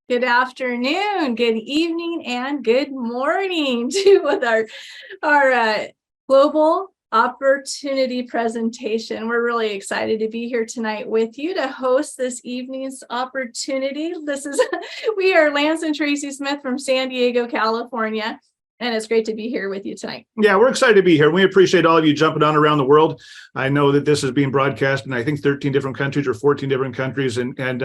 Good afternoon, good evening, and good morning with our global opportunity presentation. We're really excited to be here tonight with you to host this evening's opportunity. We are Lance and Tracey Smith from San Diego, California. And it's great to be here with you tonight. Yeah, we're excited to be here. We appreciate all of you jumping on around the world. I know that this is being broadcast in, I think, 13 different countries or 14 different countries. And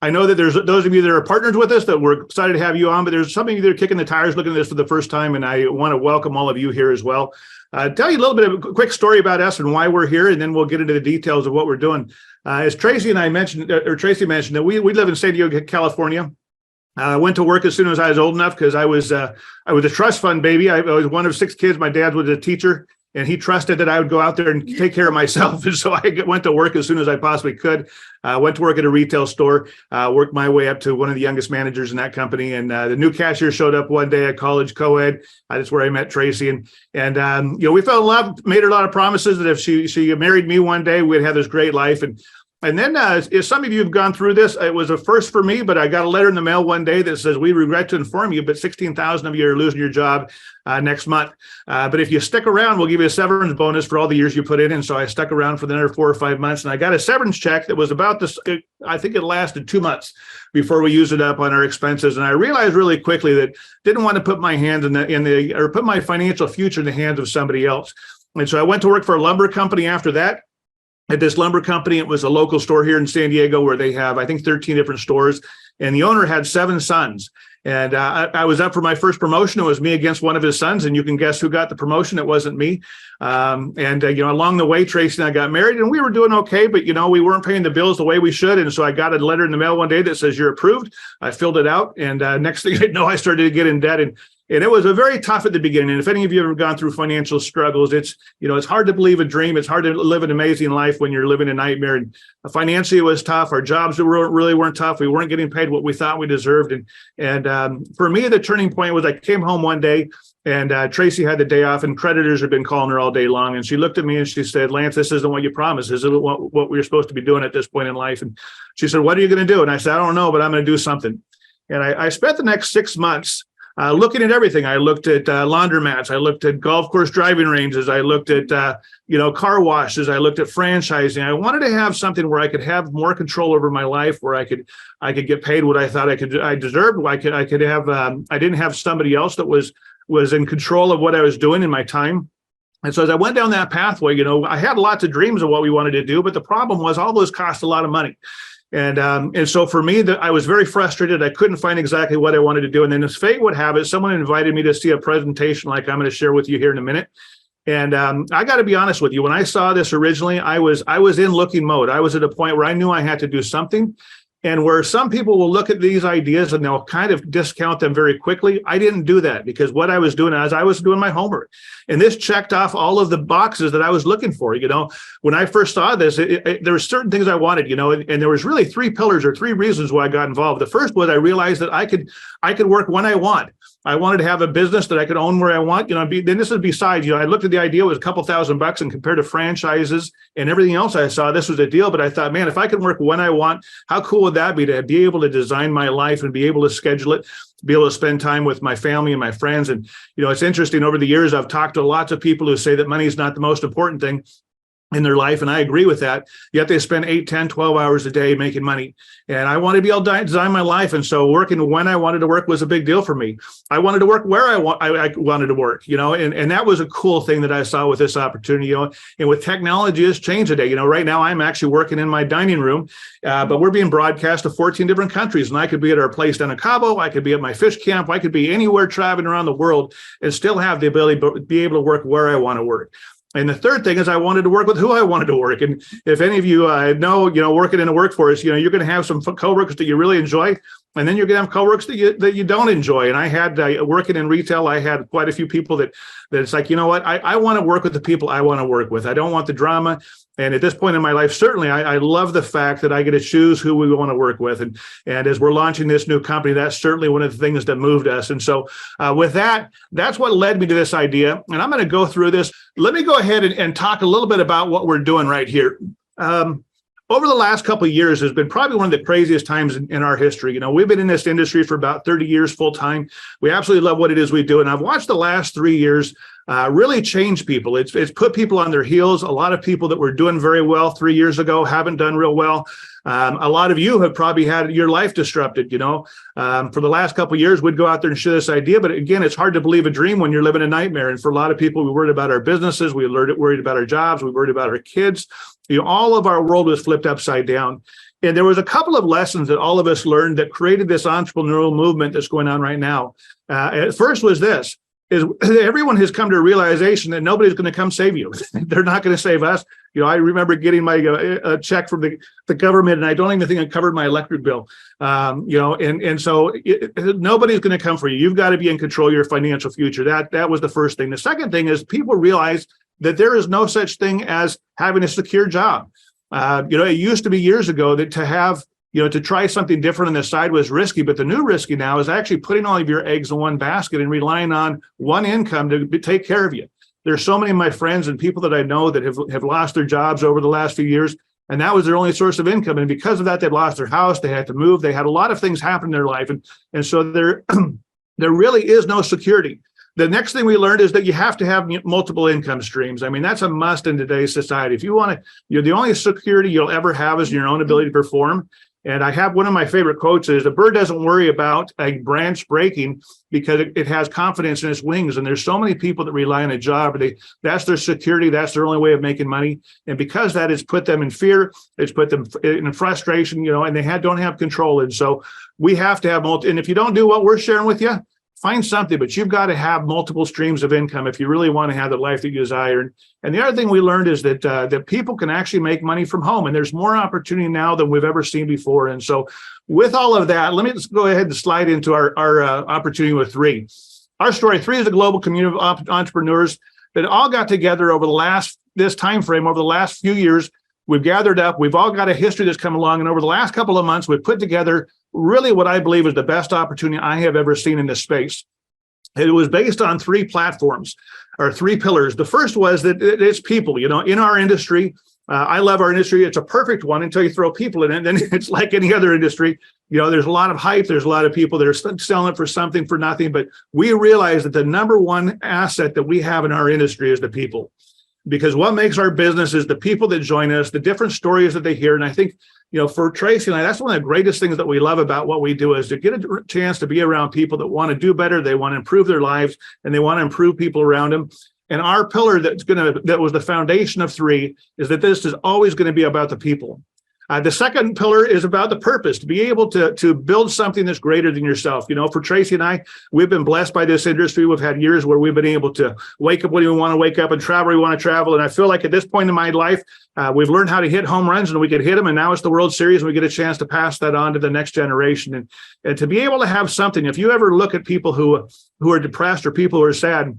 I know that there's those of you that are partners with us that we're excited to have you on, but there's some of you that are kicking the tires looking at this for the first time. And I want to welcome all of you here as well. Tell you a little bit of a quick story about us and why we're here, and then we'll get into the details of what we're doing. As Tracy and I mentioned, or Tracy mentioned, that we live in San Diego, California. I went to work as soon as I was old enough because I was a trust fund baby. I was one of 6 kids. My dad was a teacher, and he trusted that I would go out there and take care of myself. And so I went to work as soon as I possibly could. Went to work at a retail store, worked my way up to one of the youngest managers in that company. And the new cashier showed up one day at college co-ed. That's where I met Tracy. And we fell in love, made her a lot of promises that if she married me one day, we'd have this great life. And then if some of you have gone through this, it was a first for me, but I got a letter in the mail one day that says, "We regret to inform you, but 16,000 of you are losing your job next month. But if you stick around, we'll give you a severance bonus for all the years you put in." And so I stuck around for another 4 or 5 months, and I got a severance check that was about this. I think it lasted 2 months before we used it up on our expenses. And I realized really quickly that didn't want to put my hands or put my financial future in the hands of somebody else. And so I went to work for a lumber company after that. At this lumber company, it was a local store here in San Diego where they have, I think, 13 different stores. And the owner had 7 sons. And I was up for my first promotion. It was me against one of his sons. And you can guess who got the promotion. It wasn't me. Along the way, Tracy and I got married, and we were doing okay. But, we weren't paying the bills the way we should. And so I got a letter in the mail one day that says, "You're approved." I filled it out. And next thing I know, I started to get in debt. And it was a very tough at the beginning. And if any of you have ever gone through financial struggles, it's hard to believe a dream. It's hard to live an amazing life when you're living a nightmare. And financially, it was tough. Our jobs really weren't tough. We weren't getting paid what we thought we deserved. And for me, the turning point was I came home one day, and Tracy had the day off, and creditors had been calling her all day long. And she looked at me and she said, "Lance, this isn't what you promised. This isn't what we were supposed to be doing at this point in life." And she said, "What are you going to do?" And I said, "I don't know, but I'm going to do something." And I spent the next 6 months looking at everything. I looked at laundromats. I looked at golf course driving ranges. I looked at, car washes. I looked at franchising. I wanted to have something where I could have more control over my life, where I could get paid what I thought I deserved. I could have, I didn't have somebody else that was in control of what I was doing in my time. And so as I went down that pathway, I had lots of dreams of what we wanted to do, but the problem was all those cost a lot of money. And so for me, I was very frustrated. I couldn't find exactly what I wanted to do. And then as fate would have it, someone invited me to see a presentation like I'm going to share with you here in a minute. And I got to be honest with you, when I saw this originally, I was in looking mode. I was at a point where I knew I had to do something. And where some people will look at these ideas and they'll kind of discount them very quickly, I didn't do that, because what I was doing is I was doing my homework. And this checked off all of the boxes that I was looking for. When I first saw this, there were certain things I wanted, and there was really 3 pillars or 3 reasons why I got involved. The first was I realized that I could work when I want. I wanted to have a business that I could own where I want. Then this is besides, I looked at the idea, it was a couple $1,000, and compared to franchises and everything else I saw, this was a deal. But I thought, man, if I could work when I want, how cool would that be to be able to design my life and be able to schedule it, to be able to spend time with my family and my friends. And, it's interesting, over the years, I've talked to lots of people who say that money is not the most important thing in their life. And I agree with that. Yet they spend 8, 10, 12 hours a day making money. And I want to be able to design my life. And so working when I wanted to work was a big deal for me. I wanted to work where I wanted to work, and that was a cool thing that I saw with this opportunity, and with technology, it's changed today. Right now I'm actually working in my dining room, but we're being broadcast to 14 different countries, and I could be at our place down in Cabo. I could be at my fish camp. I could be anywhere traveling around the world and still have the ability to be able to work where I want to work. And the third thing is I wanted to work with who I wanted to work. And if any of you know, working in the workforce, you're going to have some coworkers that you really enjoy. And then you're going to have coworkers that you don't enjoy. And I had working in retail, I had quite a few people that it's like, I want to work with the people I want to work with. I don't want the drama. And at this point in my life, certainly, I love the fact that I get to choose who we want to work with. And as we're launching this new company, that's certainly one of the things that moved us. And so with that, that's what led me to this idea. And I'm going to go through this. Let me go ahead and talk a little bit about what we're doing right here. over the last couple of years has been probably one of the craziest times in our history. We've been in this industry for about 30 years full time. We absolutely love what it is we do. And I've watched the last 3 years really change people. It's put people on their heels. A lot of people that were doing very well 3 years ago haven't done real well. A lot of you have probably had your life disrupted. For the last couple of years, we'd go out there and share this idea. But again, it's hard to believe a dream when you're living a nightmare. And for a lot of people, we worried about our businesses. We worried about our jobs. We worried about our kids. All of our world was flipped upside down. And there was a couple of lessons that all of us learned that created this entrepreneurial movement that's going on right now. At first was this, is everyone has come to a realization that nobody's going to come save you. They're not going to save us. I remember getting my a check from the government, and I don't even think it covered my electric bill. And so nobody's going to come for you. You've got to be in control of your financial future. That was the first thing. The second thing is people realize that there is no such thing as having a secure job. It used to be years ago that to have, to try something different on the side was risky, but the new risky now is actually putting all of your eggs in one basket and relying on one income to take care of you. There's so many of my friends and people that I know that have lost their jobs over the last few years, and that was their only source of income. And because of that, they've lost their house, they had to move, they had a lot of things happen in their life. And so there really is no security. The next thing we learned is that you have to have multiple income streams. I mean, that's a must in today's society. If you want to, the only security you'll ever have is your own ability to perform. And I have one of my favorite quotes is, a bird doesn't worry about a branch breaking because it has confidence in its wings. And there's so many people that rely on a job. That's their security. That's their only way of making money. And because that has put them in fear, it's put them in frustration, and they don't have control. And so we have to have and if you don't do what we're sharing with you, find something, but you've got to have multiple streams of income if you really want to have the life that you desire. And the other thing we learned is that people can actually make money from home, and there's more opportunity now than we've ever seen before. And so with all of that, let me just go ahead and slide into our opportunity with 3. Our story 3 is a global community of entrepreneurs that all got together over this time frame, over the last few years. We've gathered up. We've all got a history that's come along. And over the last couple of months, we've put together really what I believe is the best opportunity I have ever seen in this space. It was based on 3 platforms or 3 pillars. The first was that it's people, in our industry. I love our industry. It's a perfect one until you throw people in it. And then it's like any other industry. There's a lot of hype. There's a lot of people that are selling it for something for nothing. But we realize that the number one asset that we have in our industry is the people. Because what makes our business is the people that join us, the different stories that they hear. And I think, for Tracey and I, that's one of the greatest things that we love about what we do is to get a chance to be around people that want to do better. They want to improve their lives, and they want to improve people around them. And our pillar that was the foundation of 3 is that this is always going to be about the people. The second pillar is about the purpose, to be able to build something that's greater than yourself. For Tracey and I, we've been blessed by this industry. We've had years where we've been able to wake up when we want to wake up and travel when we want to travel. And I feel like at this point in my life, we've learned how to hit home runs, and we could hit them. And now it's the World Series, and we get a chance to pass that on to the next generation. And to be able to have something, if you ever look at people who are depressed or people who are sad,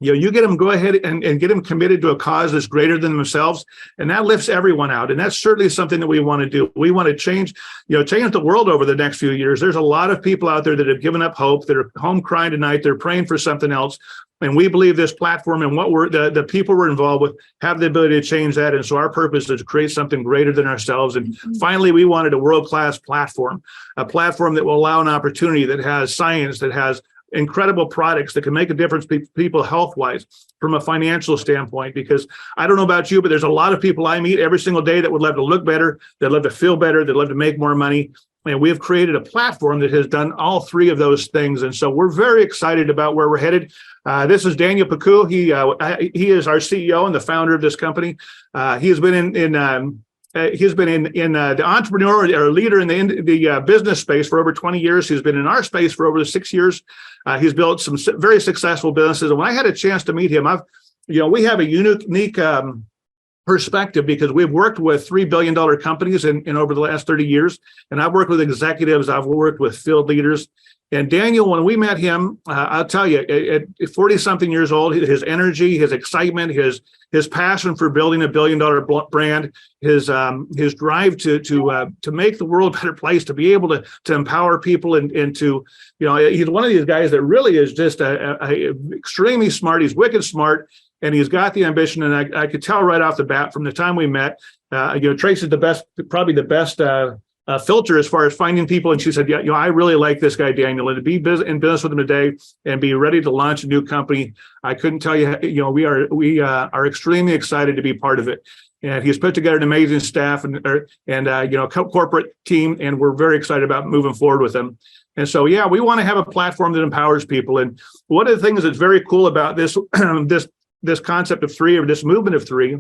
you get them, go ahead and get them committed to a cause that's greater than themselves, and that lifts everyone out. And that's certainly something that we want to do. We want to change the world over the next few years. There's a lot of people out there that have given up hope, that are home crying tonight. They're praying for something else. And we believe this platform and what the people we're involved with have the ability to change that. And so our purpose is to create something greater than ourselves. And finally, we wanted a world-class platform, a platform that will allow an opportunity that has science, that has incredible products that can make a difference to people health-wise from a financial standpoint. Because I don't know about you, but there's a lot of people I meet every single day that would love to look better, that love to feel better, that love to make more money. And we have created a platform that has done all 3 of those things. And so we're very excited about where we're headed. This is Daniel Pacu. He is our CEO and the founder of this company. He has been in the entrepreneur or leader in the business space for over 20 years. He's been in our space for over 6 years. He's built some very successful businesses. And when I had a chance to meet him, we have a unique perspective because we've worked with $3 billion companies in over the last 30 years. And I've worked with executives. I've worked with field leaders. And Daniel, when we met him, I'll tell you, at 40-something years old, his energy, his excitement, his passion for building $1 billion brand, his drive to make the world a better place, to be able to empower people and to, he's one of these guys that really is just a extremely smart. He's wicked smart. and he's got the ambition. And I could tell right off the bat from the time we met, Tracy's probably the best filter as far as finding people. And she said, yeah, I really like this guy, Daniel, and to be in business with him today and be ready to launch a new company. I couldn't tell you, we are extremely excited to be part of it. And he's put together an amazing staff and corporate team, and we're very excited about moving forward with him. And so, yeah, we want to have a platform that empowers people. And one of the things that's very cool about this this concept of three, or this movement of three,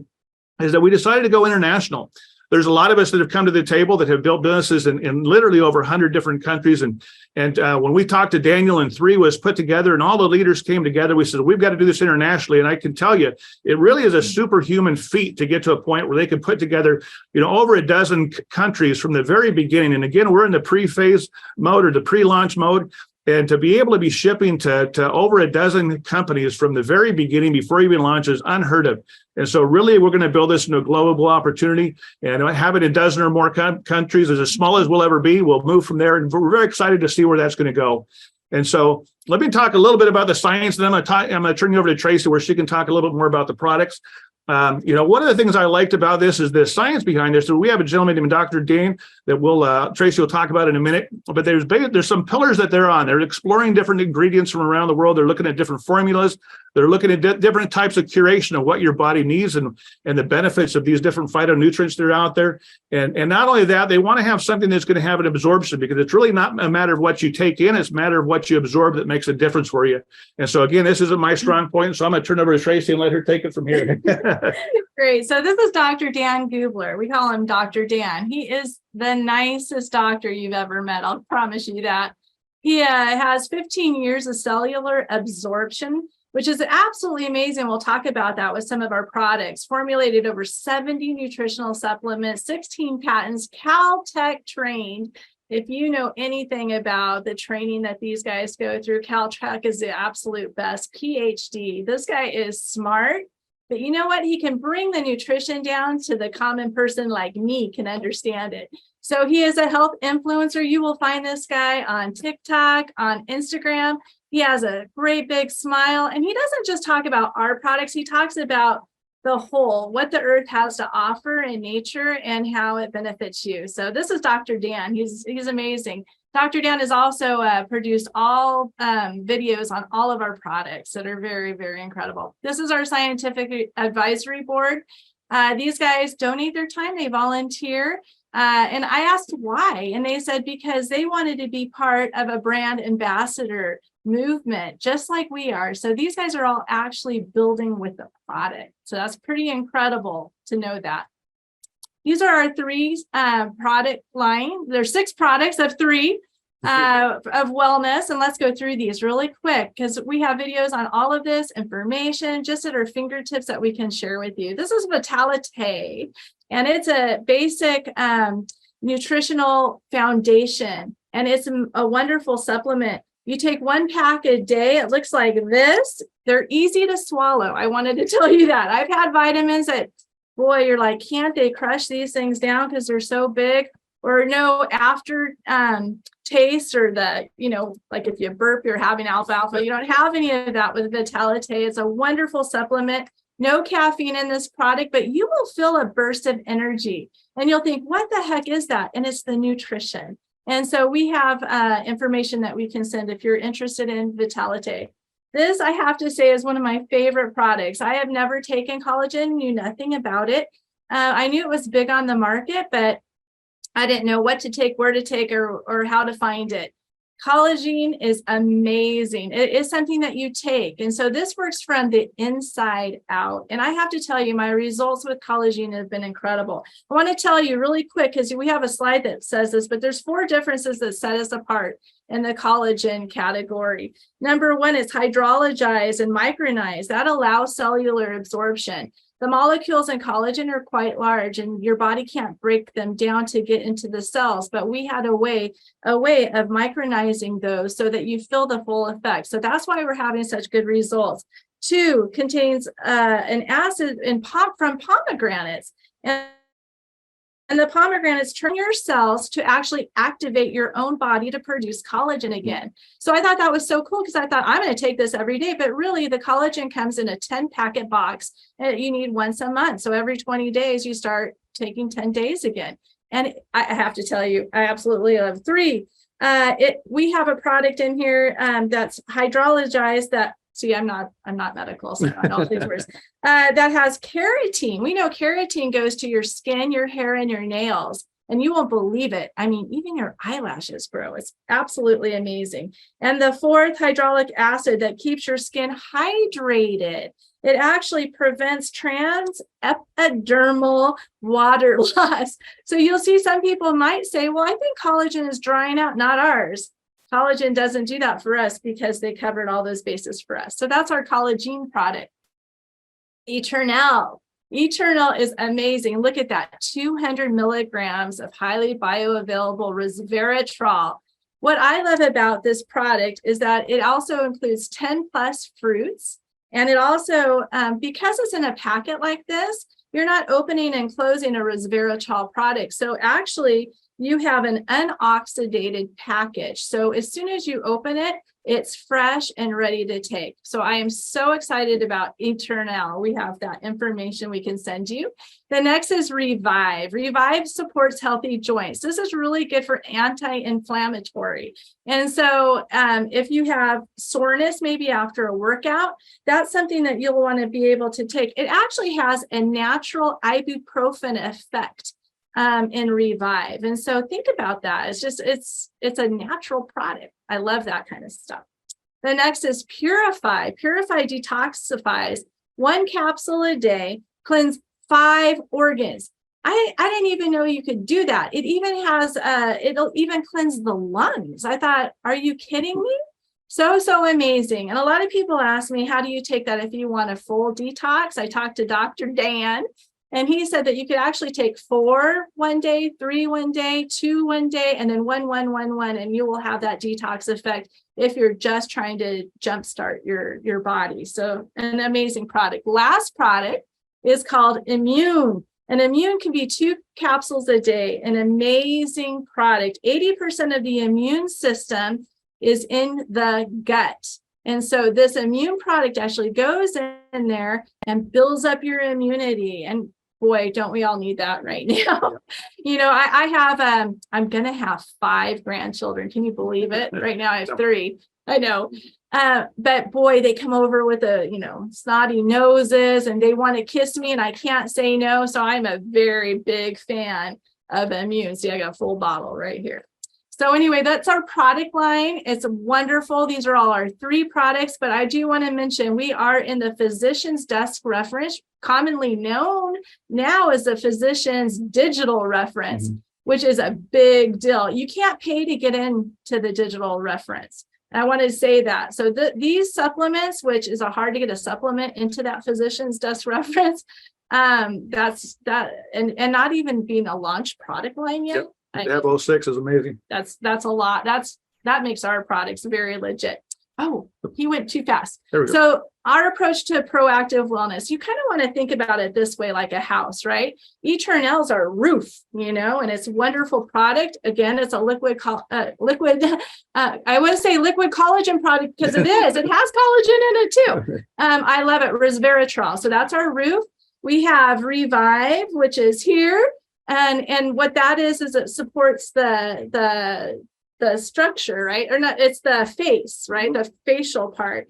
is that we decided to go international. There's a lot of us that have come to the table that have built businesses in literally over 100 different countries. And when we talked to Daniel and three was put together and all the leaders came together, we said, we've got to do this internationally. And I can tell you, it really is a superhuman feat to get to a point where they can put together, over a dozen countries from the very beginning. And again, we're in the pre-phase mode or the pre-launch mode. And to be able to be shipping to over a dozen companies from the very beginning before even launch is unheard of. And so really, we're going to build this into a global opportunity and have it in a dozen or more countries, as small as we'll ever be. We'll move from there. And we're very excited to see where that's going to go. And so let me talk a little bit about the science. And then I'm going to turn you over to Tracey, where she can talk a little bit more about the products. One of the things I liked about this is the science behind this. So we have a gentleman named Dr. Dan that Tracey will talk about in a minute. But there's some pillars that they're on. They're exploring different ingredients from around the world. They're looking at different formulas. They're looking at different types of curation of what your body needs and the benefits of these different phytonutrients that are out there. And not only that, they want to have something that's going to have an absorption, because it's really not a matter of what you take in, it's a matter of what you absorb that makes a difference for you. And so again, this isn't my strong point, so I'm going to turn over to Tracey and let her take it from here. Great. So this is Dr. Dan Gubler. We call him Dr. Dan. He is the nicest doctor you've ever met. I'll promise you that. He has 15 years of cellular absorption, which is absolutely amazing. We'll talk about that with some of our products. Formulated over 70 nutritional supplements, 16 patents, Caltech trained. If you know anything about the training that these guys go through, Caltech is the absolute best. PhD. This guy is smart, but you know what? He can bring the nutrition down to the common person like me can understand it. So he is a health influencer. You will find this guy on TikTok, on Instagram. He has a great big smile, and he doesn't just talk about our products. He talks about the whole, what the earth has to offer in nature and how it benefits you. So this is Dr. Dan. He's amazing. Dr. Dan has also produced all videos on all of our products that are very, very incredible. This is our scientific advisory board. These guys donate their time. They volunteer. And I asked why, and they said because they wanted to be part of a brand ambassador movement, just like we are. So these guys are all actually building with the product. So that's pretty incredible to know that. These are our three product line. There's 6 products of 3 of wellness. And let's go through these really quick, because we have videos on all of this information just at our fingertips that we can share with you. This is Vitalite, and it's a basic nutritional foundation, and it's a wonderful supplement. You take 1 pack a day. It looks like this. They're easy to swallow. I wanted to tell you that. I've had vitamins that, boy, you're like, can't they crush these things down because they're so big? Or no after taste, or the, like if you burp, you're having alfalfa. You don't have any of that with Vitalite. It's a wonderful supplement. No caffeine in this product, but you will feel a burst of energy. And you'll think, what the heck is that? And it's the nutrition. And so we have information that we can send if you're interested in Vitalite. This, I have to say, is one of my favorite products. I have never taken collagen, knew nothing about it. I knew it was big on the market, but I didn't know what to take, where to take, or how to find it. Collagen is amazing. It is something that you take. And so this works from the inside out. And I have to tell you, my results with collagen have been incredible. I want to tell you really quick, because we have a slide that says this, but there's 4 differences that set us apart in the collagen category. Number 1 is hydrolyzed and micronized. That allows cellular absorption. The molecules in collagen are quite large, and your body can't break them down to get into the cells, but we had a way of micronizing those so that you feel the full effect. So that's why we're having such good results. 2, contains an acid from pomegranates. And the pomegranates turn your cells to actually activate your own body to produce collagen again. So I thought that was so cool because I thought I'm going to take this every day. But really, the collagen comes in a 10-packet box and you need once a month. So every 20 days, you start taking 10 days again. And I have to tell you, I absolutely love 3. We have a product in here that's hydrolyzed that. See, I'm not medical, so I don't know these words. That has keratin. We know keratin goes to your skin, your hair, and your nails. And you won't believe it. I mean, even your eyelashes grow. It's absolutely amazing. And the 4th, hyaluronic acid that keeps your skin hydrated. It actually prevents transepidermal water loss. So you'll see some people might say, well, I think collagen is drying out. Not ours. Collagen doesn't do that for us because they covered all those bases for us. So that's our collagen product. Eternal is amazing. Look at that, 200 milligrams of highly bioavailable resveratrol. What I love about this product is that it also includes 10 plus fruits. And it also, because it's in a packet like this, you're not opening and closing a resveratrol product. So actually, you have an unoxidated package. So as soon as you open it, it's fresh and ready to take. So I am so excited about Eternal. We have that information we can send you. The next is Revive. Revive supports healthy joints. This is really good for anti-inflammatory. And so if you have soreness, maybe after a workout, that's something that you'll want to be able to take. It actually has a natural ibuprofen effect in Revive. And so think about that. It's a natural product. I love that kind of stuff. The next is Purify. Purify detoxifies 1 capsule a day, cleanse 5 organs. I didn't even know you could do that. It even has, it'll even cleanse the lungs. I thought, are you kidding me? So amazing. And a lot of people ask me, how do you take that if you want a full detox? I talked to Dr. Dan, and he said that you could actually take 4 one day, 3 one day, 2 one day, and then 1, and you will have that detox effect if you're just trying to jumpstart your body. So an amazing product. Last product is called Immune. And Immune can be 2 capsules a day, an amazing product. 80% of the immune system is in the gut. And so this immune product actually goes in there and builds up your immunity. And boy, don't we all need that right now? You know, I have, I'm going to have 5 grandchildren. Can you believe it? Right now I have 3. I know. But boy, they come over with snotty noses and they want to kiss me and I can't say no. So I'm a very big fan of Immune. See, I got a full bottle right here. So anyway, that's our product line. It's wonderful. These are all our 3 products, but I do want to mention we are in the physician's desk reference, commonly known now as the physician's digital reference, which is a big deal. You can't pay to get into the digital reference. And I want to say that. So these supplements, which is hard to get a supplement into that physician's desk reference, that's that, and not even being a launch product line yet. Yep. To have 06 is amazing. That's a lot. That makes our products very legit. Oh, he went too fast. There we go. So our approach to proactive wellness, you kind of want to think about it this way, like a house, right? Eternal's our roof, and it's a wonderful product. Again, it's a liquid, I want to say liquid collagen product because it is. It has collagen in it too. I love it. Resveratrol. So that's our roof. We have Revive, which is here. And what that is it supports the structure, right? Or not, it's the face, right? The facial part.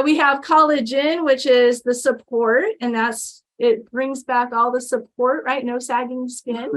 We have collagen, which is the support, and it brings back all the support, right? No sagging skin.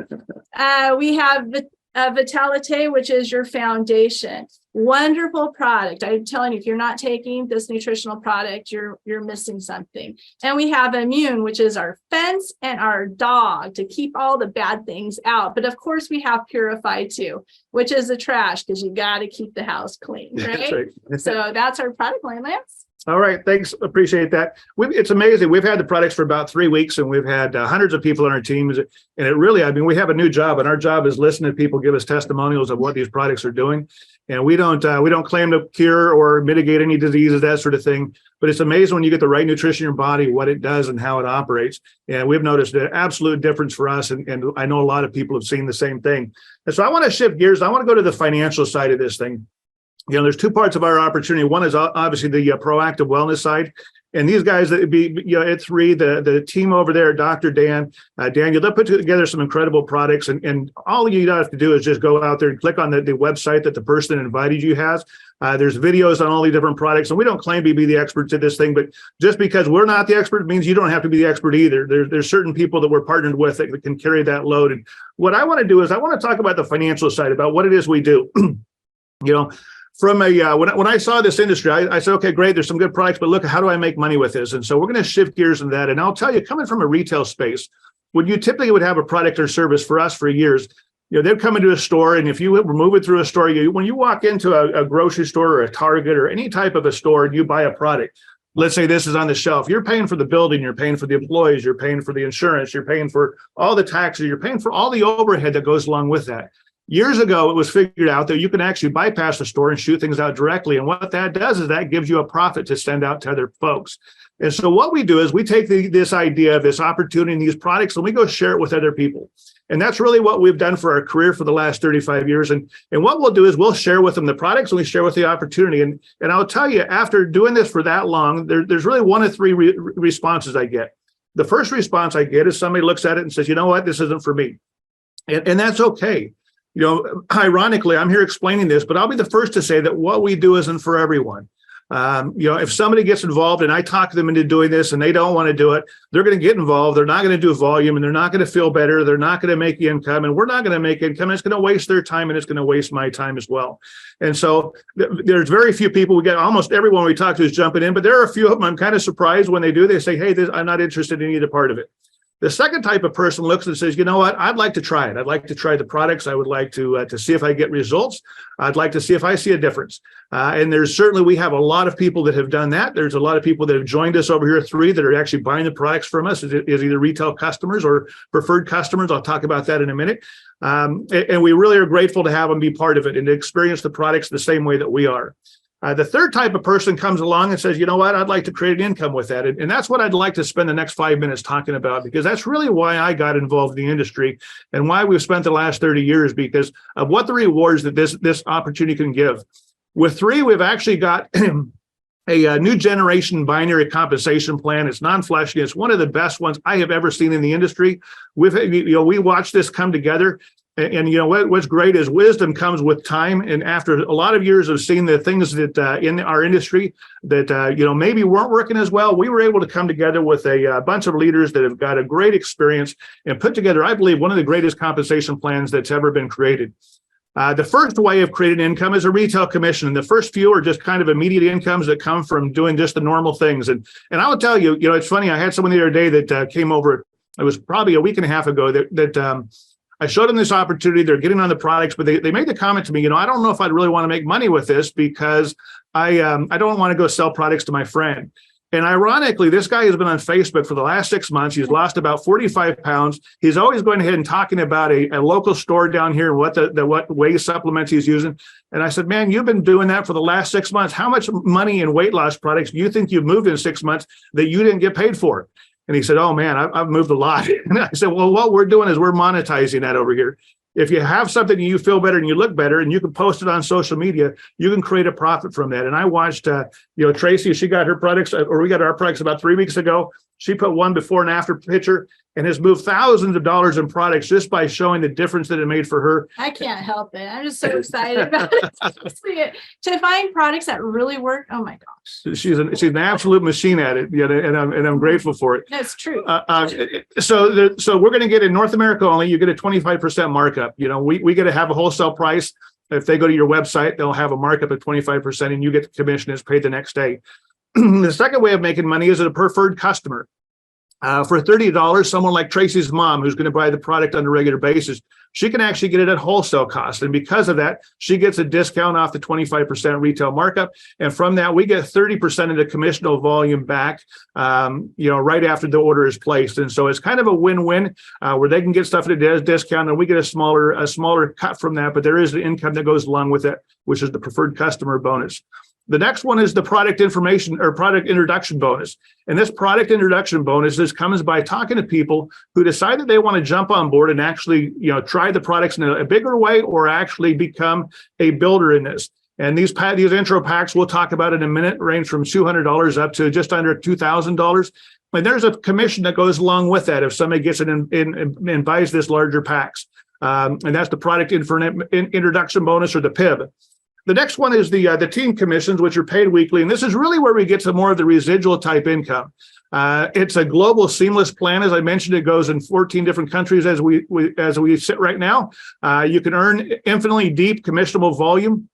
We have Vitalite, which is your foundation. Wonderful product. I'm telling you, if you're not taking this nutritional product, you're missing something. And we have Immune, which is our fence and our dog to keep all the bad things out. But of course, we have Purify too, which is the trash because you got to keep the house clean, right? That's right. So that's our product line, Lance. All right. Thanks. Appreciate that. It's amazing. We've had the products for about 3 weeks and we've had hundreds of people on our teams. And it really, we have a new job and our job is listening to people give us testimonials of what these products are doing. And we don't claim to cure or mitigate any diseases, that sort of thing. But it's amazing when you get the right nutrition in your body, what it does and how it operates. And we've noticed an absolute difference for us. And I know a lot of people have seen the same thing. And so I want to shift gears. I want to go to the financial side of this thing. There's two parts of our opportunity. One is obviously the proactive wellness side. And these guys that be, at 3, the team over there, Dr. Dan, Daniel, they'll put together some incredible products. And all you have to do is just go out there and click on the website that the person that invited you has. There's videos on all the different products. And we don't claim to be the experts at this thing, but just because we're not the expert means you don't have to be the expert either. There's certain people that we're partnered with that can carry that load. And what I want to do is I want to talk about the financial side, about what it is we do. From when I saw this industry, I said, okay, great, there's some good products, but look, how do I make money with this? And so we're going to shift gears in that. And I'll tell you, coming from a retail space, when you typically would have a product or service for us for years, they'd come into a store, and if you were moving through a store, when you walk into a grocery store or a Target or any type of a store and you buy a product, let's say this is on the shelf, you're paying for the building, you're paying for the employees, you're paying for the insurance, you're paying for all the taxes, you're paying for all the overhead that goes along with that. Years ago, it was figured out that you can actually bypass the store and shoot things out directly. And what that does is that gives you a profit to send out to other folks. And so what we do is we take this idea of this opportunity and these products, and we go share it with other people. And that's really what we've done for our career for the last 35 years. And what we'll do is we'll share with them the products and we share with the opportunity. And I'll tell you, after doing this for that long, there's really one of 3 responses I get. The first response I get is somebody looks at it and says, you know what, this isn't for me. And that's okay. Ironically, I'm here explaining this, but I'll be the first to say that what we do isn't for everyone. If somebody gets involved and I talk them into doing this and they don't want to do it, they're going to get involved. They're not going to do volume and they're not going to feel better. They're not going to make income and we're not going to make income. It's going to waste their time and it's going to waste my time as well. And so there's very few people. We get almost everyone we talk to is jumping in, but there are a few of them. I'm kind of surprised when they do. They say, hey, I'm not interested in either part of it. The second type of person looks and says, you know what, I'd like to try it. I'd like to try the products. I would like to see if I get results. I'd like to see if I see a difference. And we have a lot of people that have done that. There's a lot of people that have joined us over here, 3 that are actually buying the products from us as either retail customers or preferred customers. I'll talk about that in a minute. And we really are grateful to have them be part of it and to experience the products the same way that we are. The third type of person comes along and says, you know what, I'd like to create an income with that. And that's what I'd like to spend the next 5 minutes talking about, because that's really why I got involved in the industry and why we've spent the last 30 years, because of what the rewards that this opportunity can give. With 3, we've actually got a new generation binary compensation plan. It's non-flashing. It's one of the best ones I have ever seen in the industry. We watched this come together. And what's great is wisdom comes with time. And after a lot of years of seeing the things that in our industry that maybe weren't working as well, we were able to come together with a bunch of leaders that have got a great experience and put together, I believe, one of the greatest compensation plans that's ever been created. The first way of creating income is a retail commission. And the first few are just kind of immediate incomes that come from doing just the normal things. And I will tell you, it's funny. I had someone the other day that came over. It was probably a week and a half ago that I showed them this opportunity. They're getting on the products, but they made the comment to me, I don't know if I'd really want to make money with this because I don't want to go sell products to my friend. And ironically, this guy has been on Facebook for the last 6 months. He's lost about 45 pounds. He's always going ahead and talking about a local store down here and what whey supplements he's using. And I said, man, you've been doing that for the last 6 months. How much money in weight loss products do you think you've moved in 6 months that you didn't get paid for? And he said, oh, man, I've moved a lot. And I said, well, what we're doing is we're monetizing that over here. If you have something and you feel better and you look better and you can post it on social media, you can create a profit from that. And I watched, Tracey, she got her products, or we got our products about 3 weeks ago. She put one before and after picture and has moved thousands of dollars in products just by showing the difference that it made for her. I can't help it. I'm just so excited about it. To find products that really work. Oh my gosh. She's an absolute machine at it. And I'm grateful for it. That's true. So we're going to get in North America only, you get a 25% markup. We get to have a wholesale price. If they go to your website, they'll have a markup of 25% and you get the commission that's paid the next day. The second way of making money is a preferred customer. For $30, someone like Tracy's mom, who's going to buy the product on a regular basis, she can actually get it at wholesale cost. And because of that, she gets a discount off the 25% retail markup. And from that, we get 30% of the commissional volume back, right after the order is placed. And so it's kind of a win-win where they can get stuff at a discount and we get a smaller cut from that. But there is the income that goes along with it, which is the preferred customer bonus. The next one is the product information or product introduction bonus. And this product introduction bonus comes by talking to people who decide that they want to jump on board and actually, try the products in a bigger way or actually become a builder in this. And these intro packs we'll talk about in a minute range from $200 up to just under $2,000. And there's a commission that goes along with that if somebody gets it and buys this larger packs. And that's the product introduction bonus, or the PIB. The next one is the team commissions, which are paid weekly. And this is really where we get some more of the residual type income. It's a global seamless plan. As I mentioned, it goes in 14 different countries as we sit right now. You can earn infinitely deep commissionable volume.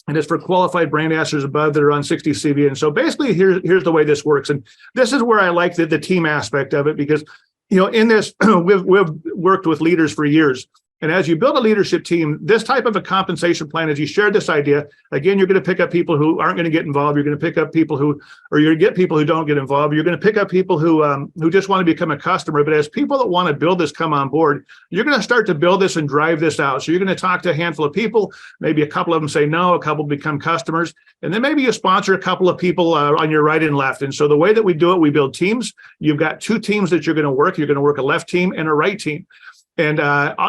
And it's for qualified brand ambassadors above that are on 60 CV. And so basically, here's the way this works. And this is where I like the team aspect of it, because, in this, we've worked with leaders for years. And as you build a leadership team, this type of a compensation plan, as you share this idea, again, you're going to pick up people who aren't going to get involved. You're going to pick up people you're going to get people who don't get involved. You're going to pick up people who just want to become a customer. But as people that want to build this come on board, you're going to start to build this and drive this out. So you're going to talk to a handful of people. Maybe a couple of them say no, a couple become customers. And then maybe you sponsor a couple of people on your right and left. And so the way that we do it, we build teams. You've got two teams that you're going to work. You're going to work a left team and a right team. And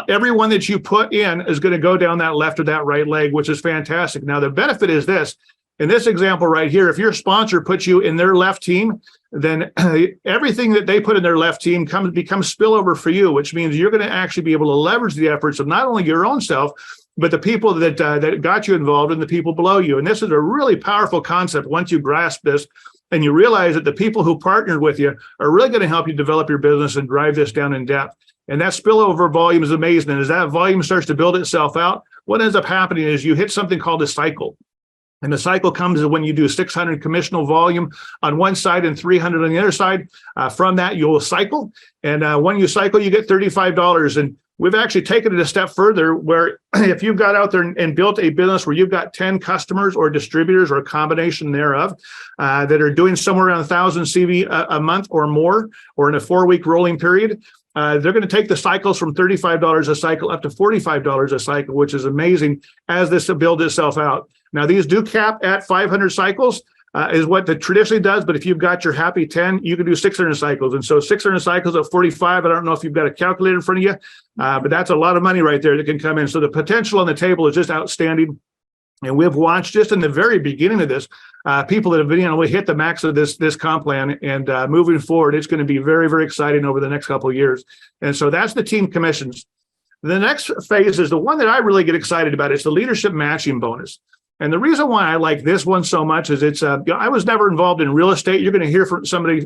everyone that you put in is going to go down that left or that right leg, which is fantastic. Now, the benefit is this. In this example right here, if your sponsor puts you in their left team, then everything that they put in their left team becomes spillover for you, which means you're going to actually be able to leverage the efforts of not only your own self, but the people that got you involved and the people below you. And this is a really powerful concept once you grasp this. And you realize that the people who partnered with you are really going to help you develop your business and drive this down in depth. And that spillover volume is amazing. And as that volume starts to build itself out, what ends up happening is you hit something called a cycle. And the cycle comes when you do 600 commissional volume on one side and 300 on the other side. From that, you'll cycle. And when you cycle, you get $35. And we've actually taken it a step further where if you've got out there and built a business where you've got 10 customers or distributors or a combination thereof that are doing somewhere around 1,000 CV a month or more, or in a 4-week rolling period, they're going to take the cycles from $35 a cycle up to $45 a cycle, which is amazing as this builds itself out. Now, these do cap at 500 cycles. Is what the traditionally does. But if you've got your happy 10, you can do 600 cycles. And so 600 cycles at 45, I don't know if you've got a calculator in front of you, but that's a lot of money right there that can come in. So the potential on the table is just outstanding. And we've watched just in the very beginning of this, people that have been, we hit the max of this comp plan, and moving forward, it's going to be very, very exciting over the next couple of years. And so that's the team commissions. The next phase is the one that I really get excited about. It's the leadership matching bonus. And the reason why I like this one so much is it's, I was never involved in real estate. You're going to hear from somebody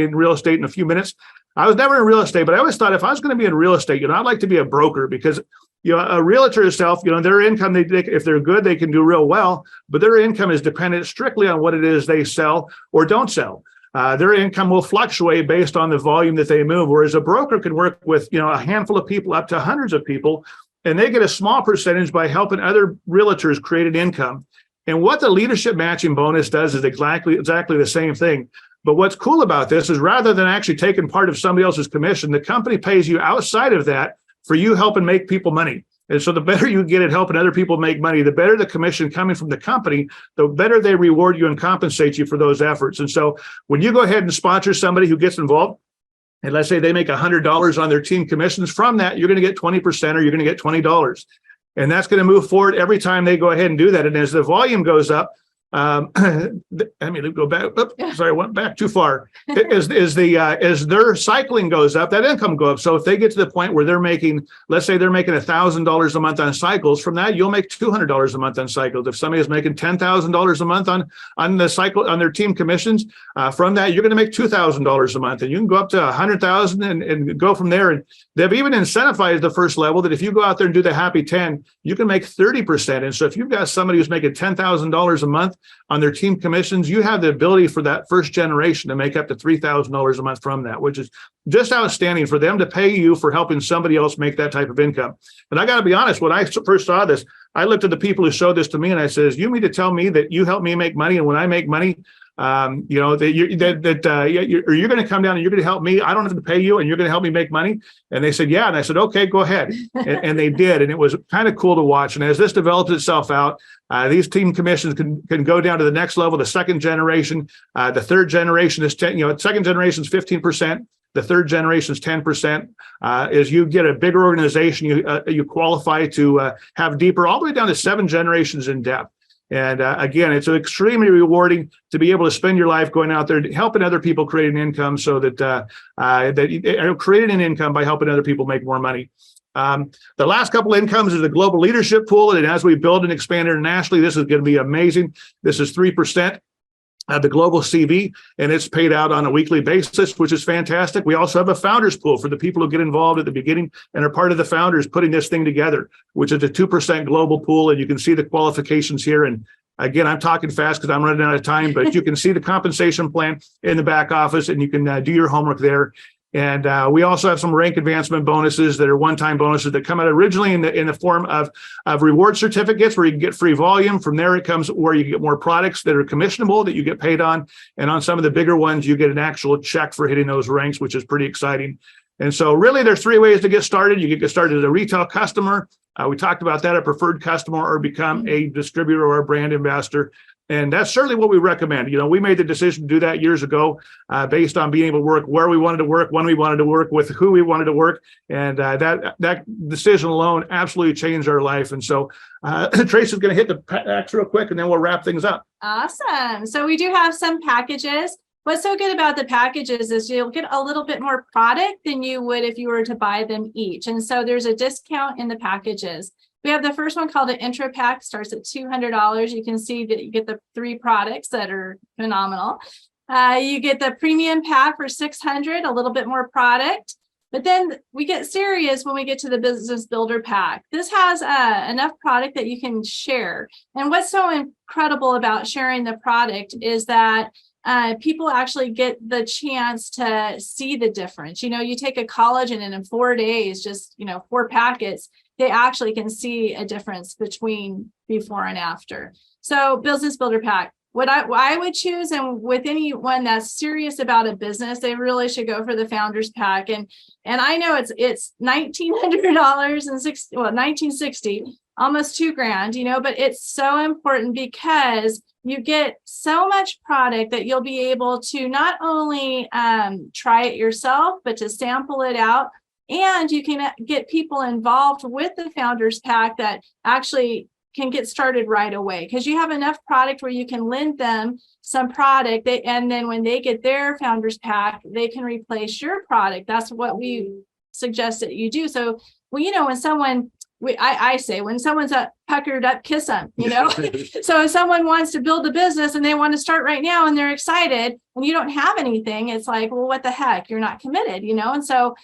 in real estate in a few minutes. I was never in real estate, but I always thought if I was going to be in real estate, I'd like to be a broker, because, a realtor itself, their income, they if they're good, they can do real well, but their income is dependent strictly on what it is they sell or don't sell. Their income will fluctuate based on the volume that they move, whereas a broker can work with, a handful of people up to hundreds of people, and they get a small percentage by helping other realtors create an income. And what the leadership matching bonus does is exactly the same thing. But what's cool about this is rather than actually taking part of somebody else's commission, the company pays you outside of that for you helping make people money. And so the better you get at helping other people make money, the better the commission coming from the company, the better they reward you and compensate you for those efforts. And so when you go ahead and sponsor somebody who gets involved, and let's say they make $100 on their team commissions, from that, you're going to get 20% or you're going to get $20. And that's going to move forward every time they go ahead and do that. And as the volume goes up, go back. Oops, sorry, I went back too far. As their cycling goes up, that income goes up. So if they get to the point where they're making, let's say they're making $1,000 a month on cycles, from that you'll make $200 a month on cycles. If somebody is making $10,000 a month on the cycle on their team commissions, from that you're going to make $2,000 a month, and you can go up to $100,000 and go from there. And they've even incentivized the first level that if you go out there and do the happy 10, you can make 30%. And so if you've got somebody who's making $10,000 a month, on their team commissions, you have the ability for that first generation to make up to $3,000 a month from that, which is just outstanding for them to pay you for helping somebody else make that type of income. And I got to be honest, when I first saw this, I looked at the people who showed this to me and I says, you mean to tell me that you help me make money, and when I make money, you're going to come down and you're going to help me. I don't have to pay you, and you're going to help me make money. And they said, yeah. And I said, okay, go ahead. And they did. And it was kind of cool to watch. And as this develops itself out, these team commissions can go down to the next level. The second generation, the third generation is 10. Second generation is 15%. The third generation is 10%. As you get a bigger organization, you qualify to have deeper, all the way down to 7 generations in depth. And again, it's extremely rewarding to be able to spend your life going out there helping other people create an income, so that creating an income by helping other people make more money. The last couple incomes is the global leadership pool. And as we build and expand internationally, this is going to be amazing. This is 3%. The global CV, and it's paid out on a weekly basis, which is fantastic. We also have a founders pool for the people who get involved at the beginning and are part of the founders putting this thing together, which is a 2% global pool. And you can see the qualifications here. And again, I'm talking fast because I'm running out of time, but you can see the compensation plan in the back office, and you can do your homework there. And we also have some rank advancement bonuses that are one-time bonuses that come out originally in the form of reward certificates, where you can get free volume. From there, it comes where you get more products that are commissionable that you get paid on. And on some of the bigger ones, you get an actual check for hitting those ranks, which is pretty exciting. And so really, there's 3 ways to get started. You can get started as a retail customer. We talked about that, a preferred customer, or become a distributor or a brand ambassador. And that's certainly what we recommend. We made the decision to do that years ago based on being able to work where we wanted to work, when we wanted to work, with who we wanted to work. And that decision alone absolutely changed our life. And so Tracey's going to hit the packs real quick, and then we'll wrap things up. Awesome. So we do have some packages. What's so good about the packages is you'll get a little bit more product than you would if you were to buy them each. And so there's a discount in the packages. We have the first one called an intro pack, starts at $200. You can see that you get the 3 products that are phenomenal. You get the premium pack for $600, a little bit more product. But then we get serious when we get to the business builder pack. This has enough product that you can share. And what's so incredible about sharing the product is that people actually get the chance to see the difference. You take a collagen, and in 4 days, just 4 packets, they actually can see a difference between before and after. So business builder pack, what I would choose, and with anyone that's serious about a business, they really should go for the founders pack. And I know it's $1,900 and $1,960, almost $2,000, but it's so important because you get so much product that you'll be able to not only try it yourself, but to sample it out. And you can get people involved with the Founders Pack that actually can get started right away, because you have enough product where you can lend them some product. And then when they get their Founders Pack, they can replace your product. That's what we suggest that you do. So, when someone, I say, when someone's puckered up, kiss them, So if someone wants to build a business and they want to start right now and they're excited and you don't have anything, it's like, well, what the heck? You're not committed, And so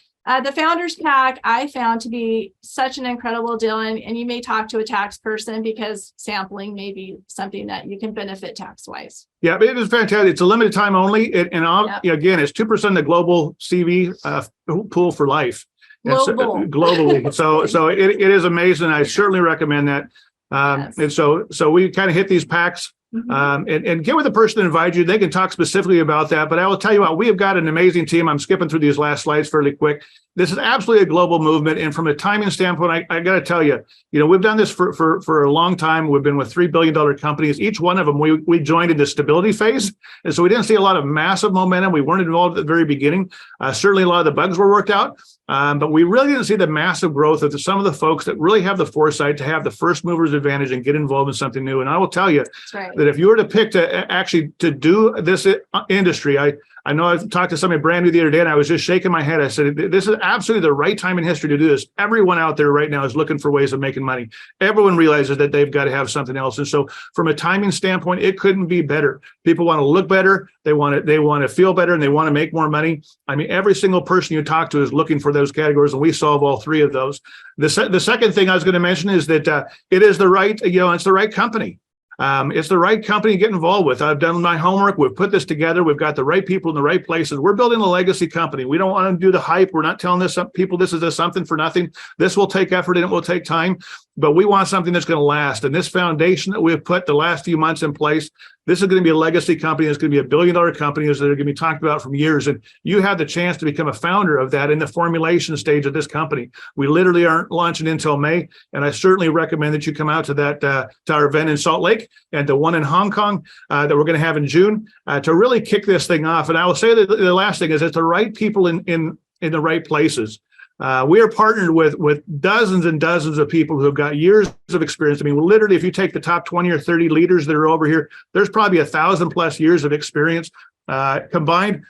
the Founders Pack I found to be such an incredible deal. And you may talk to a tax person, because sampling may be something that you can benefit tax-wise. Yeah, but it is fantastic. It's a limited time only. Again, it's 2% of the global CV pool for life. Globally. So it is amazing. I certainly recommend that. Yes. And so we kind of hit these packs. And get with the person that invited you. They can talk specifically about that. But I will tell you what, we have got an amazing team. I'm skipping through these last slides fairly quick. This is absolutely a global movement. And from a timing standpoint, I got to tell you, we've done this for a long time. We've been with $3 billion companies. Each one of them, we joined in the stability phase. And so we didn't see a lot of massive momentum. We weren't involved at the very beginning. Certainly a lot of the bugs were worked out. But we really didn't see the massive growth of some of the folks that really have the foresight to have the first mover's advantage and get involved in something new. And I will tell you that if you were to pick to do this industry, I know I've talked to somebody brand new the other day, and I was just shaking my head. I said, this is absolutely the right time in history to do this. Everyone out there right now is looking for ways of making money. Everyone realizes that they've got to have something else. And so from a timing standpoint, it couldn't be better. People want to look better. They want to feel better, and they want to make more money. I mean, every single person you talk to is looking for those categories, and we solve all 3 of those. The second thing I was going to mention is that it is the right, it's the right company. It's the right company to get involved with. I've done my homework. We've put this together. We've got the right people in the right places. We're building a legacy company. We don't want to do the hype. We're not telling people this is a something for nothing. This will take effort and it will take time, but we want something that's going to last. And this foundation that we've put the last few months in place, this is going to be a legacy company. It's going to be $1 billion company that are going to be talked about from years. And you have the chance to become a founder of that in the formulation stage of this company. We literally aren't launching until May. And I certainly recommend that you come out to that, to our event in Salt Lake and the one in Hong Kong that we're going to have in June to really kick this thing off. And I will say that the last thing is it's the right people in the right places. We are partnered with dozens and dozens of people who have got years of experience. I mean, literally, if you take the top 20 or 30 leaders that are over here, there's probably 1,000+ years of experience combined.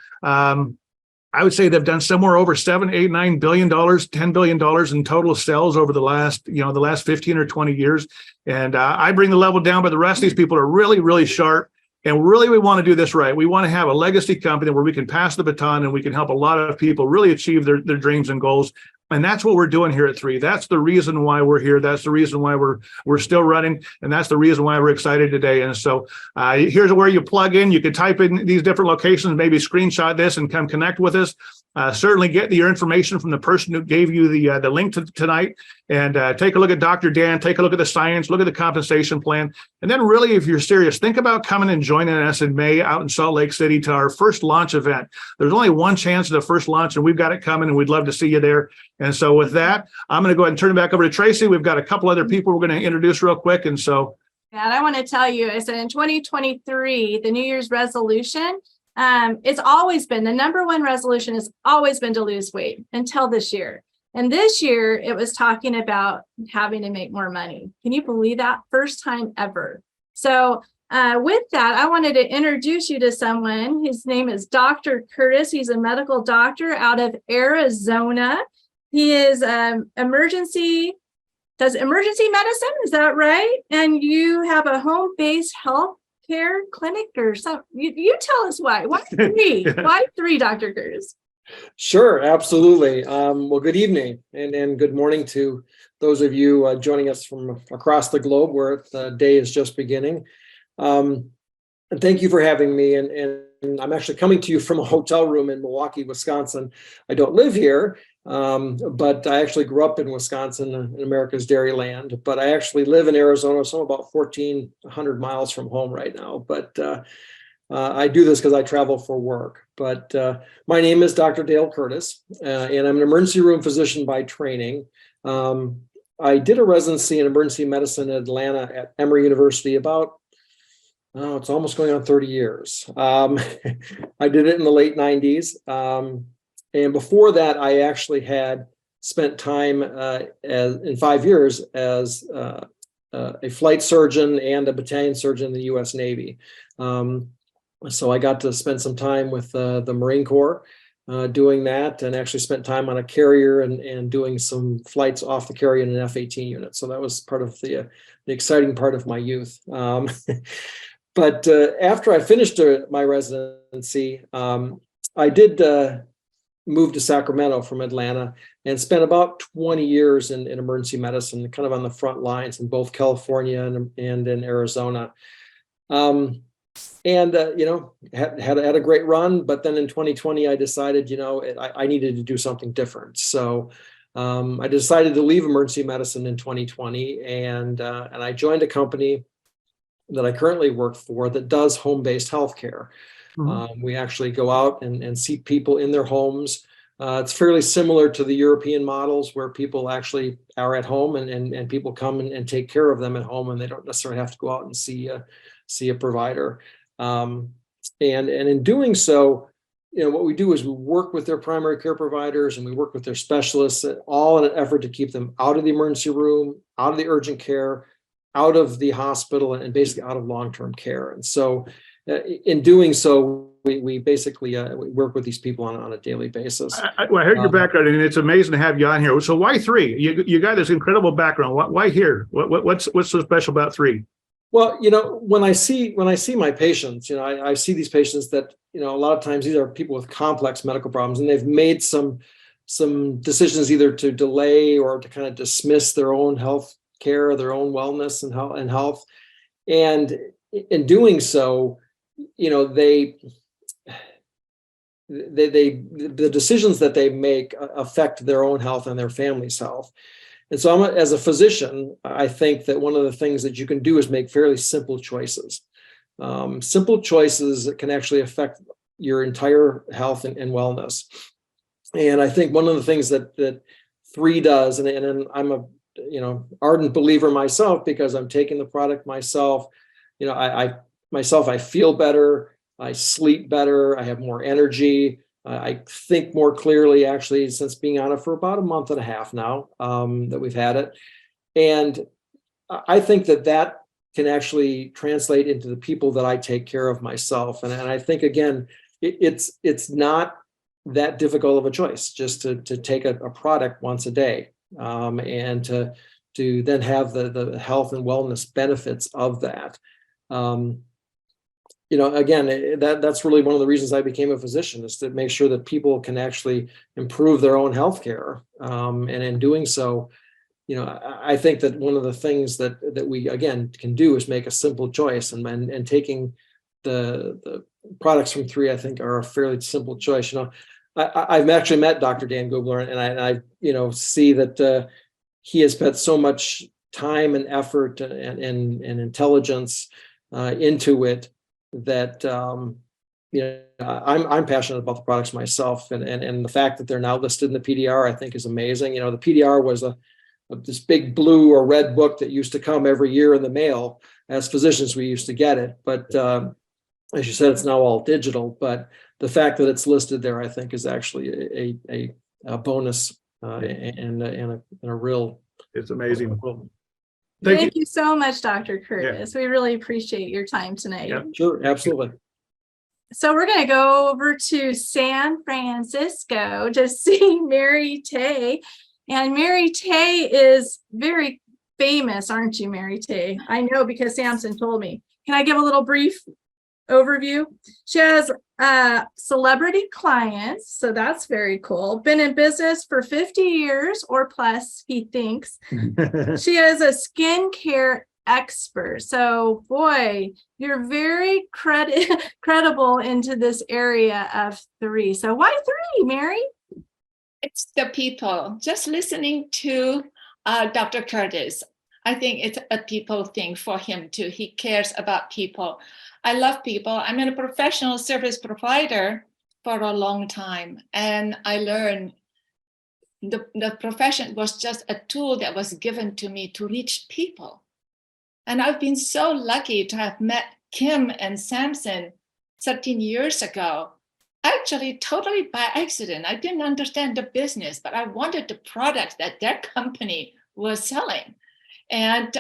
I would say they've done somewhere over $7, $8, $9 billion, $10 billion in total sales over the last 15 or 20 years. And I bring the level down, but the rest of these people are really, really sharp. And really, we want to do this right. We want to have a legacy company where we can pass the baton and we can help a lot of people really achieve their dreams and goals. And that's what we're doing here at 3. That's the reason why we're here. That's the reason why we're still running. And that's the reason why we're excited today. And so here's where you plug in. You can type in these different locations, maybe screenshot this and come connect with us. Certainly get your information from the person who gave you the link to tonight, and take a look at Dr. Dan, take a look at the science, look at the compensation plan. And then really, if you're serious, think about coming and joining us in May out in Salt Lake City to our first launch event. There's only one chance at the first launch, and we've got it coming, and we'd love to see you there. And so with that, I'm going to go ahead and turn it back over to Tracey. We've got a couple other people we're going to introduce real quick. And so. And I want to tell you, I said in 2023, the New Year's resolution, it's always been, the number one resolution has always been to lose weight until this year. And this year it was talking about having to make more money. Can you believe that? First time ever. So with that, I wanted to introduce you to someone. His name is Dr. Curtis. He's a medical doctor out of Arizona. He is does emergency medicine, is that right? And you have a home-based health care clinic or something. You tell us why. Why 3? Why 3, Dr. Curtis? Sure, absolutely. Well, good evening and good morning to those of you joining us from across the globe where the day is just beginning. And thank you for having me. And I'm actually coming to you from a hotel room in Milwaukee, Wisconsin. I don't live here, but I actually grew up in Wisconsin, in America's dairy land. But I actually live in Arizona, so I'm about 1,400 miles from home right now. But I do this because I travel for work. But my name is Dr. Dale Curtis, and I'm an emergency room physician by training. I did a residency in emergency medicine in Atlanta at Emory University about, it's almost going on 30 years. I did it in the late 90s. And before that, I actually had spent time in 5 years as a flight surgeon and a battalion surgeon in the U.S. Navy. So I got to spend some time with the Marine Corps doing that, and actually spent time on a carrier and doing some flights off the carrier in an F-18 unit. So that was part of the exciting part of my youth. But after I finished my residency, I did move to Sacramento from Atlanta and spent about 20 years in emergency medicine, kind of on the front lines in both California and in Arizona. And had a great run, but then in 2020, I decided, I needed to do something different. So I decided to leave emergency medicine in 2020, and I joined a company that I currently work for that does home-based healthcare. Mm-hmm. We actually go out and see people in their homes. It's fairly similar to the European models where people actually are at home and people come and take care of them at home, and they don't necessarily have to go out and see a provider. And in doing so, what we do is we work with their primary care providers and we work with their specialists, all in an effort to keep them out of the emergency room, out of the urgent care, out of the hospital, and basically out of long-term care. And so in doing so, we basically we work with these people on a daily basis. I heard your background, and it's amazing to have you on here. So why 3? You got this incredible background. Why here? What's so special about 3? Well, when I see my patients, I see these patients that, a lot of times these are people with complex medical problems, and they've made some decisions either to delay or to kind of dismiss their own health care, their own wellness and health. And in doing so, the decisions that they make affect their own health and their family's health. And so as a physician, I think that one of the things that you can do is make fairly simple choices. Simple choices that can actually affect your entire health and wellness. And I think one of the things that 3 does, and I'm a ardent believer myself, because I'm taking the product myself. I feel better, I sleep better, I have more energy, I think more clearly, actually, since being on it for about a month and a half now, that we've had it. And I think that can actually translate into the people that I take care of myself. And I think, again, it's not that difficult of a choice, just to take a product once a day, and to then have the health and wellness benefits of that. Again, that's really one of the reasons I became a physician, is to make sure that people can actually improve their own health care. And in doing so, I think that one of the things that we, again, can do is make a simple choice, and taking the products from 3, I think, are a fairly simple choice. I've actually met Dr. Dan Gubler, and I see that he has spent so much time and effort and intelligence into it, that I'm passionate about the products myself, and the fact that they're now listed in the PDR, I think, is amazing. The PDR was this big blue or red book that used to come every year in the mail. As physicians, we used to get it, but as you said, it's now all digital. But the fact that it's listed there, I think, is actually a bonus, and a real. It's amazing. Thank you so much, Dr. Curtis. We really appreciate your time tonight. Yeah, sure, absolutely. So we're going to go over to San Francisco to see Mary Tay. And Mary Tay is very famous, aren't you, Mary Tay? I know, because Samson told me. Can I give a little brief overview? She has celebrity clients, so that's very cool. Been in business for 50 years or plus, he thinks. She is a skincare expert. So, boy, you're very credible into this area of 3. So why 3, Mary? It's the people. Just listening to Dr. Curtis, I think it's a people thing for him too. He cares about people. I love people. I'm a professional service provider for a long time, and I learned the profession was just a tool that was given to me to reach people. And I've been so lucky to have met Kim and Samson 13 years ago. Actually, totally by accident. I didn't understand the business, but I wanted the product that their company was selling. And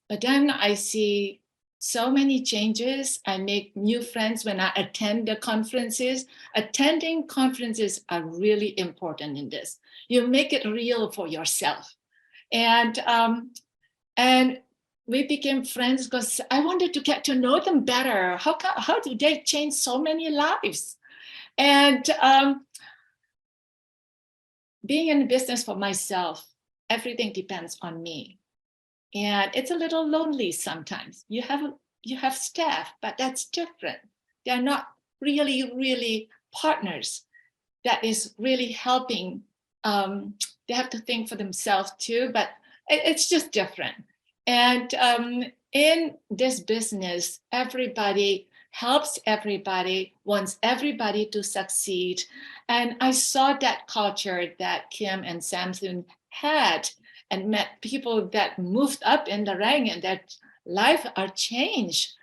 but then I see so many changes. I make new friends when I attend the conferences. Attending conferences are really important in this. You make it real for yourself. And we became friends because I wanted to get to know them better. How do they change so many lives? And being in business for myself, everything depends on me. And it's a little lonely sometimes. You have staff, but that's different. They're not really partners. That is really helping. They have to think for themselves too, but it's just different. And in this business, everybody helps everybody, wants everybody to succeed. And I saw that culture that Kim and Samson had, and met people that moved up in the rank and that life are changed.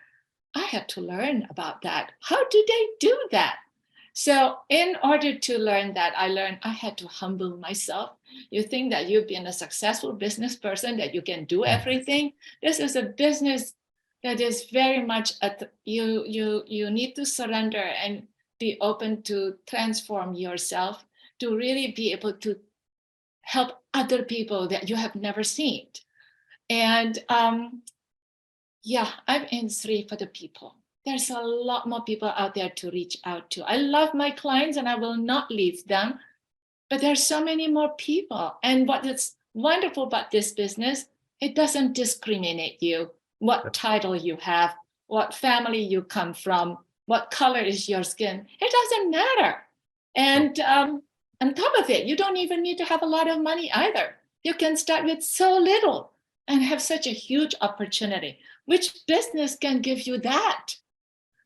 I had to learn about that. How do they do that? So in order to learn that, I learned I had to humble myself. You think that you've been a successful business person, that you can do everything. This is a business that is very much you need to surrender and be open to transform yourself to really be able to help other people that you have never seen. And I'm in 3 for the people. There's a lot more people out there to reach out to. I love my clients and I will not leave them, but there's so many more people. And what is wonderful about this business, it doesn't discriminate you what title you have, what family you come from, what color is your skin. It doesn't matter. And on top of it, you don't even need to have a lot of money either. You can start with so little and have such a huge opportunity. Which business can give you that?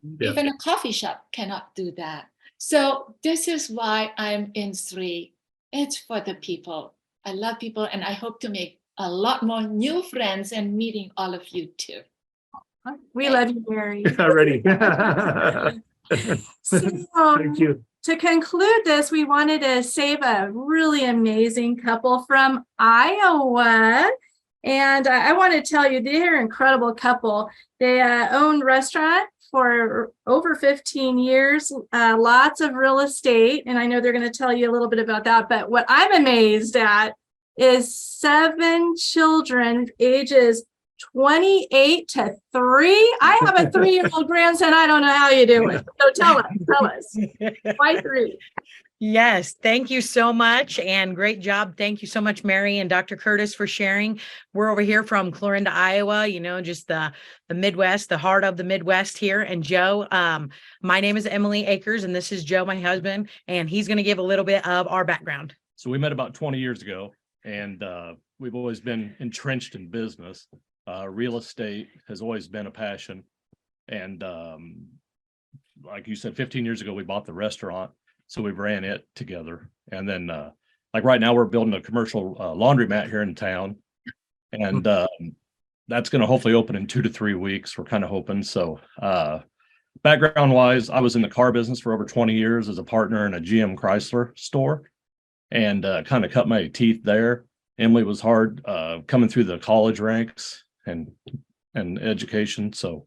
Yeah. Even a coffee shop cannot do that. So this is why I'm in 3. It's for the people. I love people, and I hope to make a lot more new friends and meeting all of you too. We love you, Mary. Already. So, Thank you. to conclude this, we wanted to save a really amazing couple from Iowa. And I want to tell you, they're an incredible couple. They own restaurant for over 15 years, lots of real estate. And I know they're going to tell you a little bit about that. But what I'm amazed at is 7 children, ages 28 to 3. I have a 3-year-old grandson. I don't know how you do it. So tell us. Why 3? Yes, thank you so much, and great job. Thank you so much, Mary and Dr. Curtis, for sharing. We're over here from Clarinda, Iowa, just the Midwest, the heart of the Midwest here. And Joe, my name is Emily Akers, and this is Joe, my husband, and he's going to give a little bit of our background. So we met about 20 years ago, and we've always been entrenched in business. Real estate has always been a passion. And like you said, 15 years ago, we bought the restaurant. So we ran it together. And then like right now we're building a commercial laundromat here in town. And that's going to hopefully open in 2 to 3 weeks. We're kind of hoping. So background wise, I was in the car business for over 20 years as a partner in a GM Chrysler store, and kind of cut my teeth there. Emily was hard coming through the college ranks and education. So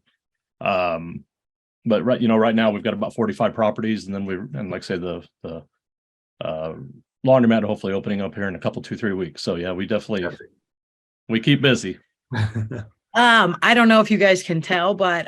but right now we've got about 45 properties, and then like I say, the laundromat hopefully opening up here in a couple, 2-3 weeks. So yeah, we keep busy. I don't know if you guys can tell, but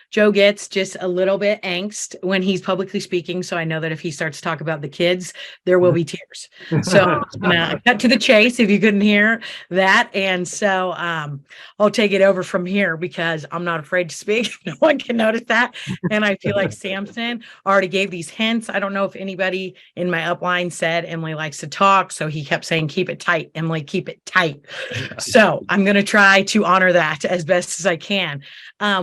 Joe gets just a little bit angst when he's publicly speaking. So I know that if he starts to talk about the kids, there will be tears. So cut to the chase if you couldn't hear that. And so I'll take it over from here because I'm not afraid to speak. No one can notice that. And I feel like Samson already gave these hints. I don't know if anybody in my upline said Emily likes to talk. So he kept saying, keep it tight, Emily, keep it tight. So I'm going to try to honor that as best as I can.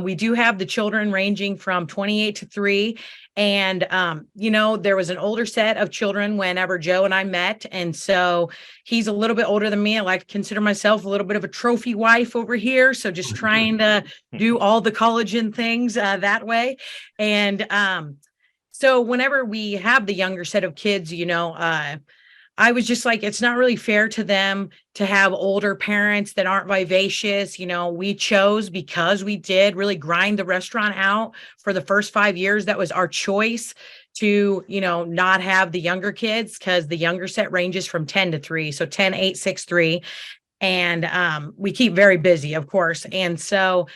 We do have the children ranging from 28 to 3. And, there was an older set of children whenever Joe and I met. And so he's a little bit older than me. I like to consider myself a little bit of a trophy wife over here. So just trying to do all the collagen things that way. And so whenever we have the younger set of kids, I was just like, it's not really fair to them to have older parents that aren't vivacious. We chose, because we did really grind the restaurant out for the first 5 years. That was our choice to, not have the younger kids, because the younger set ranges from 10 to 3. So 10, 8, 6, 3. And we keep very busy, of course. And so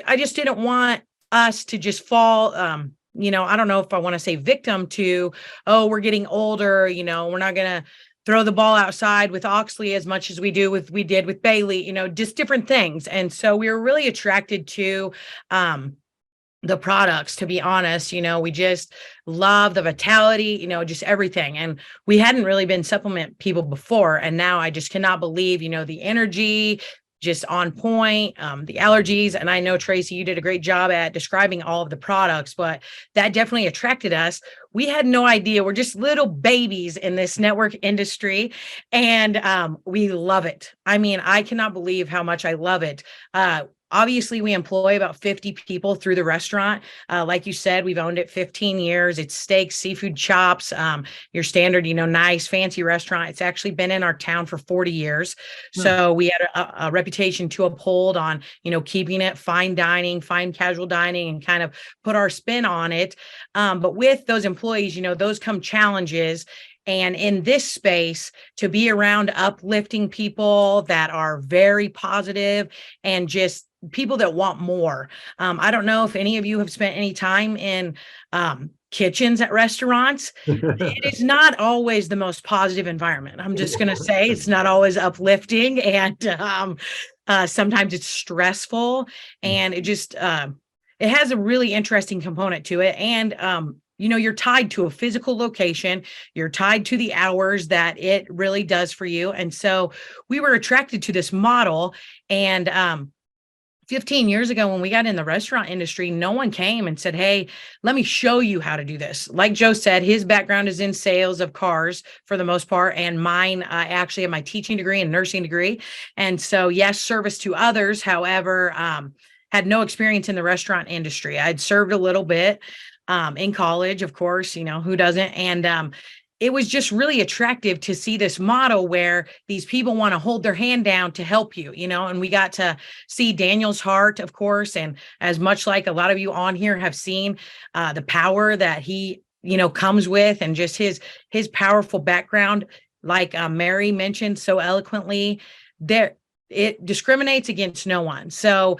I just didn't want us to just fall, I don't know if I want to say victim to, we're getting older, we're not going to throw the ball outside with Oxley as much as we did with Bailey, just different things. And so we were really attracted to the products, to be honest. We just love the vitality, just everything. And we hadn't really been supplement people before. And now I just cannot believe, the energy, just on point, the allergies. And I know, Tracey, you did a great job at describing all of the products, but that definitely attracted us. We had no idea. We're just little babies in this network industry, and we love it. I mean, I cannot believe how much I love it. Obviously, we employ about 50 people through the restaurant. Like you said, we've owned it 15 years. It's steaks, seafood chops, your standard, nice, fancy restaurant. It's actually been in our town for 40 years. So we had a reputation to uphold on, keeping it fine dining, fine casual dining, and kind of put our spin on it. But with those employees, those come challenges. And in this space, to be around uplifting people that are very positive and just people that want more. I don't know if any of you have spent any time in kitchens at restaurants, it is not always the most positive environment. I'm just going to say it's not always uplifting, and sometimes it's stressful, and it just it has a really interesting component to it. And you're tied to a physical location, you're tied to the hours that it really does for you. And so we were attracted to this model. And 15 years ago, when we got in the restaurant industry, no one came and said, hey, let me show you how to do this. Like Joe said, his background is in sales of cars for the most part. And mine, I actually have my teaching degree and nursing degree. And so, yes, service to others. However, had no experience in the restaurant industry. I'd served a little bit in college, of course, who doesn't? And it was just really attractive to see this model where these people want to hold their hand down to help you, and we got to see Daniel's heart, of course. And as much like a lot of you on here have seen the power that he, comes with, and just his powerful background, like Mary mentioned so eloquently, there it discriminates against no one. So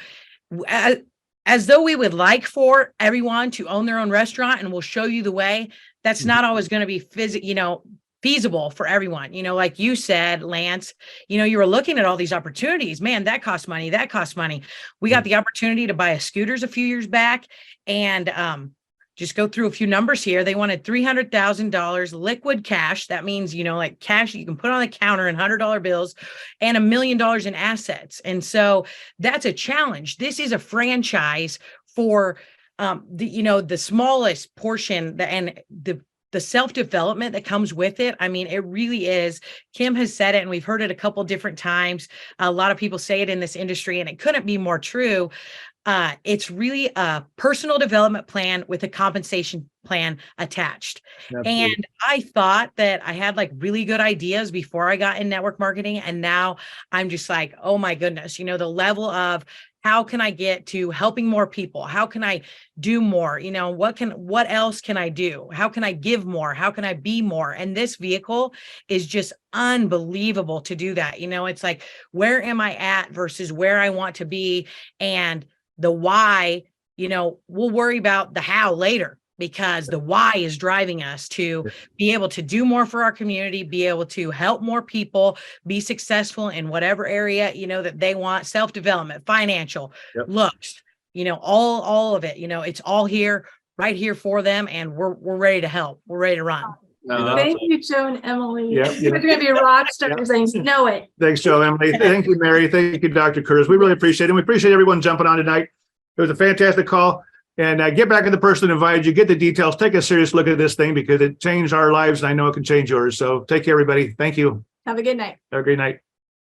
as though we would like for everyone to own their own restaurant, and we'll show you the way, that's not always going to be feasible for everyone. Like you said, Lance, you were looking at all these opportunities. Man, that costs money. That costs money. We got the opportunity to buy a scooters a few years back, and just go through a few numbers here. They wanted $300,000 liquid cash. That means, like cash you can put on the counter in $100 bills, and $1 million in assets. And so that's a challenge. This is a franchise for the smallest portion, and the self-development that comes with it. I mean, it really is. Kim has said it, and we've heard it a couple different times. A lot of people say it in this industry, and it couldn't be more true. It's really a personal development plan with a compensation plan attached. Absolutely. And I thought that I had like really good ideas before I got in network marketing. And now I'm just like, oh my goodness, the level of how can I get to helping more people? How can I do more? What else can I do? How can I give more? How can I be more? And this vehicle is just unbelievable to do that. It's like, where am I at versus where I want to be? And the why, we'll worry about the how later, because the why is driving us to be able to do more for our community, be able to help more people, be successful in whatever area, that they want, self-development, financial, looks, all of it, it's all here, right here for them. And we're ready to help. We're ready to run. Thank you, Joe and Emily. You're going to be rock stars. I know it. Thanks, Joe, Emily. Thank you, Mary. Thank you, Dr. Curtis. We really appreciate it. And we appreciate everyone jumping on tonight. It was a fantastic call. And get back to the person that invited you. Get the details. Take a serious look at this thing, because it changed our lives, and I know it can change yours. So take care, everybody. Thank you. Have a good night. Have a great night.